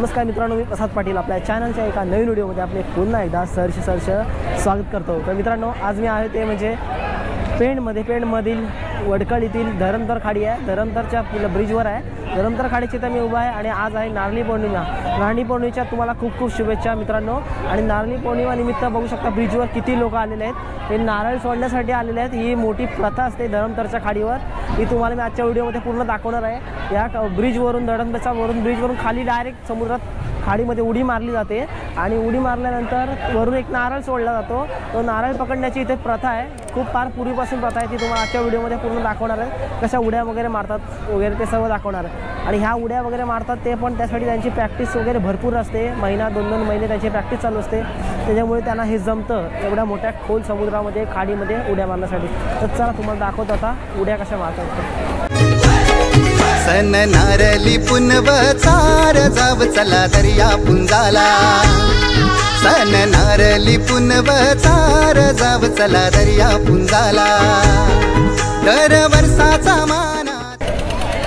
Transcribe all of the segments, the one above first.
नमस्कार मित्रांनो, मी प्रसाद पाटील आपल्या चॅनलच्या एका नवीन व्हिडिओमध्ये आपले पुन्हा एकदा सहर्ष स्वागत करतो। तर मित्रांनो, आज मी आहे ते म्हणजे पेणमधील वडखळीतील धरमतर खाडी आहे। धरमतरच्या ब्रिजवर आहे। धरमतर खाडीची तर मी उभा आहे आणि आज आहे नारळी पौर्णिमा। नारळी पौर्णिमेच्या तुम्हाला खूप खूप शुभेच्छा मित्रांनो। आणि नारळी पौर्णिमा निमित्त बघू शकता ब्रिजवर किती लोक आलेले आहेत। हे नारळ सोडण्यासाठी आलेले आहेत। ही मोठी प्रथा असते धरमतरच्या खाडीवर। ही तुम्हाला मी आजच्या व्हिडिओमध्ये पूर्ण दाखवणार आहे। या ब्रिजवरून ब्रिजवरून खाली डायरेक्ट समुद्रात खाडीमध्ये उडी मारली जाते आणि उडी मारल्यानंतर वरून एक नारळ सोडला जातो। तो नारळ पकडण्याची इथे प्रथा आहे। खूप फार पूर्वीपासून प्रथा आहे ती तुम्हाला आजच्या व्हिडिओमध्ये पूर्ण दाखवणार आहे। कशा उड्या वगैरे मारतात वगैरे ते सर्व दाखवणार आहे। आणि ह्या उड्या वगैरे मारतात ते पण त्यासाठी त्यांची प्रॅक्टिस वगैरे भरपूर असते। महिना दोन महिने त्यांची प्रॅक्टिस चालू असते। त्याच्यामुळे त्यांना हे जमतं एवढ्या मोठ्या खोल समुद्रामध्ये खाडीमध्ये उड्या मारण्यासाठी। तर चला तुम्हाला दाखवतो आता उड्या कशा मारतात। सन नारली पुनव चार जाव चला दर्या पुंजाला। सन नारली पुनव चार जाव चला दर्या पुंजाला। दर वर्षाचा माना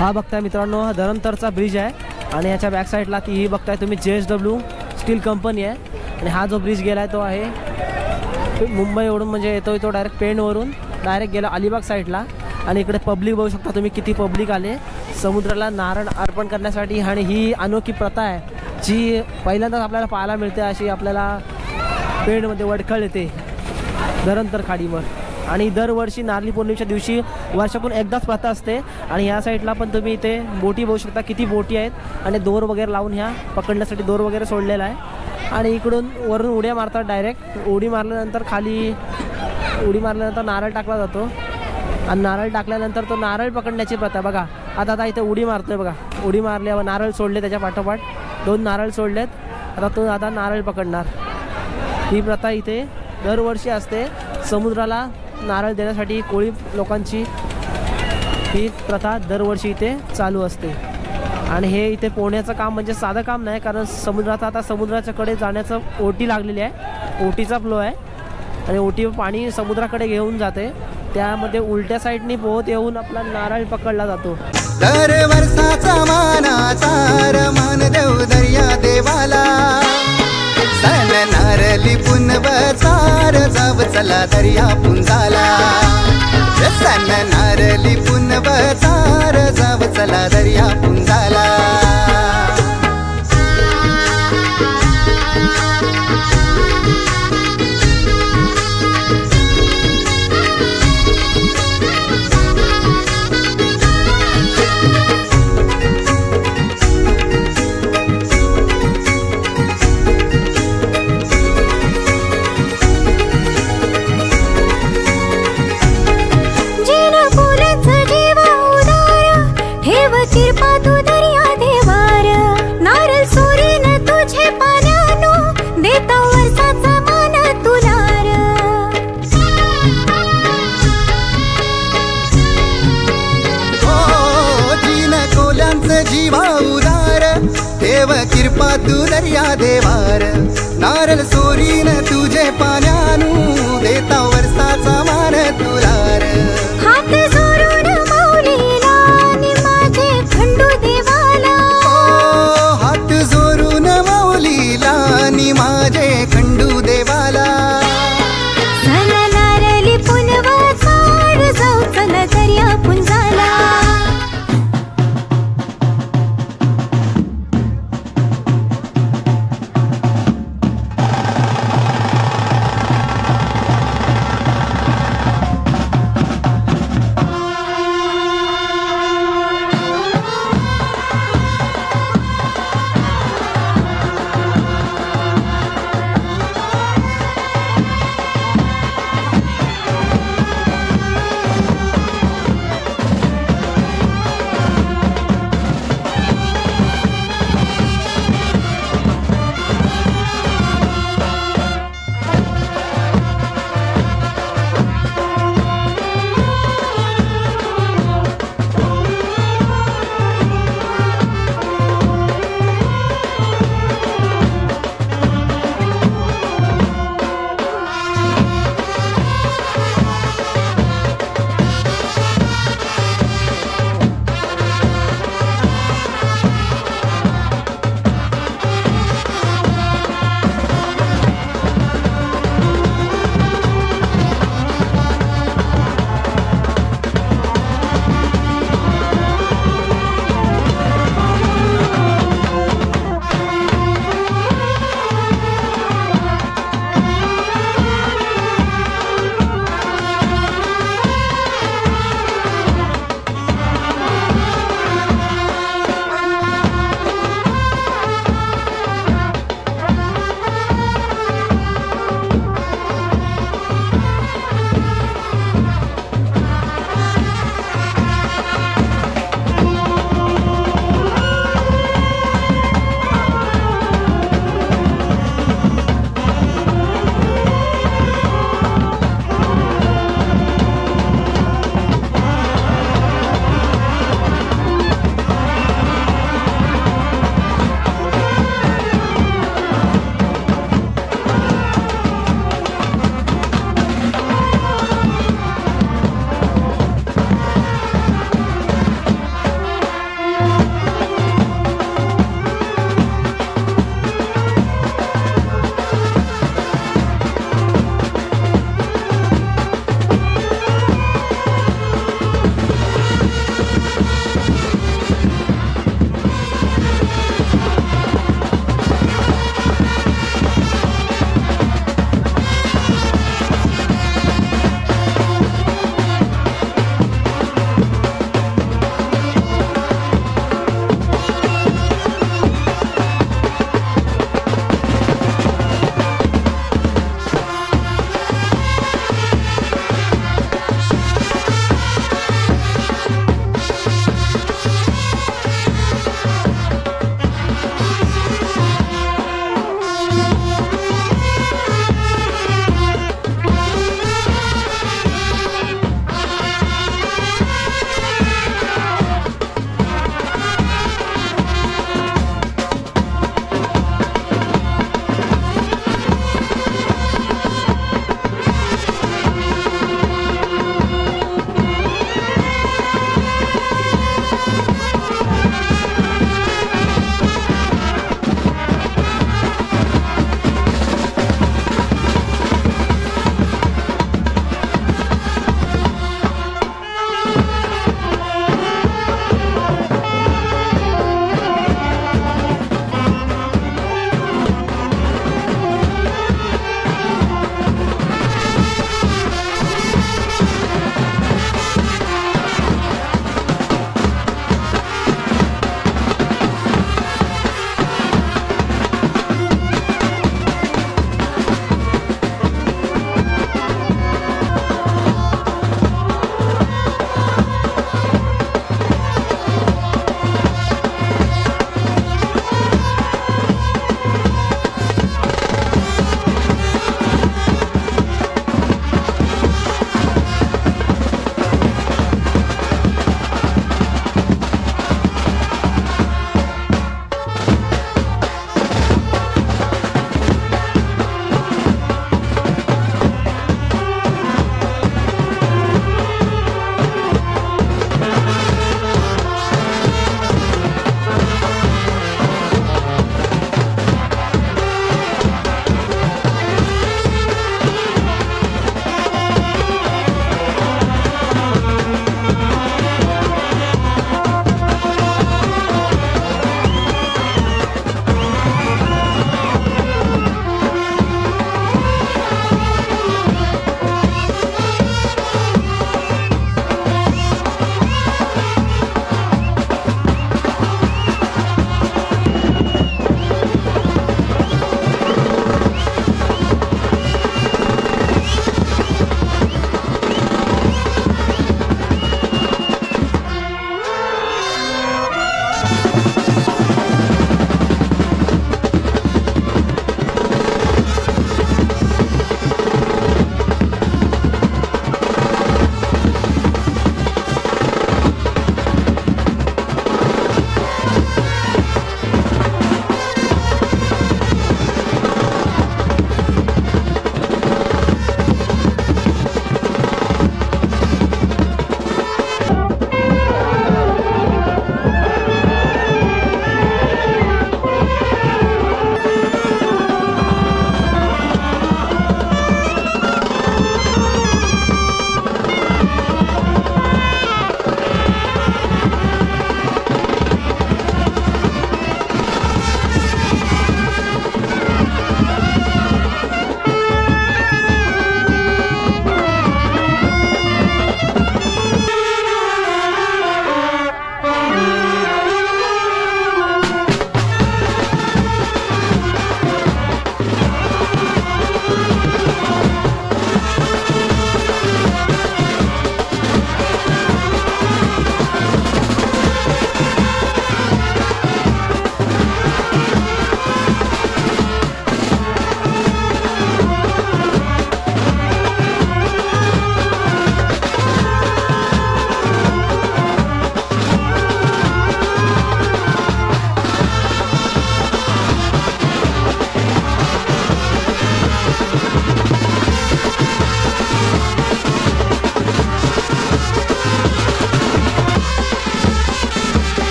हा बघताय मित्रांनो, हा धरमतरचा ब्रिज आहे आणि याच्या बॅक साईडला ती ही बघताय तुम्ही JSW स्टील कंपनी आहे। आणि हा जो ब्रिज गेला आहे तो आहे मुंबईवरून, म्हणजे येतो तो डायरेक्ट पेणवरून डायरेक्ट गेला अलिबाग साईडला। आणि इकडे पब्लिक बघू शकता तुम्ही किती पब्लिक आले समुद्राला नारळ अर्पण करण्यासाठी। आणि ही अनोखी प्रथा आहे जी पहिल्यांदाच आपल्याला पाहायला मिळते। अशी आपल्याला पेणमध्ये वडखळ येते धरमतर खाडीवर। आणि दरवर्षी नारळी पौर्णिमेच्या दिवशी वर्षातून एकदाच प्रथा असते। आणि ह्या साईडला पण तुम्ही इथे बोटी बघू शकता किती बोटी आहेत आणि दोर वगैरे लावून ह्या पकडण्यासाठी दोर वगैरे सोडलेला आहे। आणि इकडून वरून उड्या मारतात डायरेक्ट। उडी मारल्यानंतर नारळ टाकला जातो आणि नारळ टाकल्यानंतर तो नारळ पकडण्याची प्रथा बघा। आता इथे उडी मारतोय बघा। उडी मारल्यावर नारळ सोडले, त्याच्या पाठोपाठ 2 नारळ सोडलेत। आता नारळ पकडणार। ही प्रथा इथे दरवर्षी असते। समुद्राला नारळ देण्यासाठी कोळी लोकांची ही प्रथा दरवर्षी इथे चालू असते। आणि हे इथे पोहण्याचं काम म्हणजे साधं काम नाही, कारण समुद्राच्या कडे जाण्याचं ओटी लागलेली आहे। ओटीचा फ्लो आहे आणि ओटी पाणी समुद्राकडे घेऊन जाते। त्यामध्ये उलट्या साईडनी पोहत येऊन आपला नारळ पकडला जातो। दर वर्षाचा मानाचार मान देऊ दर्या देवाला। सन नारली पुनव चार जाव चला दर्या पुंजाला। सन नारली पुनव चार जाव चला दर्या पुंजाला। कृपा तू दर्या देवार। नारळ सोरीन तुझे पाण्यानो देता वर्षाचा मान तुलार। ओ जीन कोल्यांचे जीवा उदार देव कृपा तू दर्या देवार। नारळ सोरीन तुझे पाण्यानो देता वर्षाचा मान तुलार। हात जोडून माऊलीला नि माझे खंडू देवाला। हात जोडून माऊलीला नि माझे खंडू देवाला। सन नारली पुनव चार जाऊ चला दर्या पुंजाला।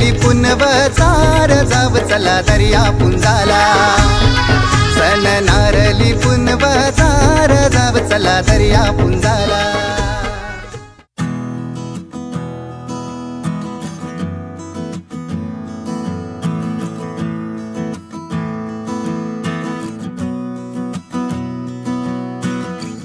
नारली पुनवचार जाव चला दर्या पुंजाला सन नारली पुनवचार जाव चला दर्या पुंजाला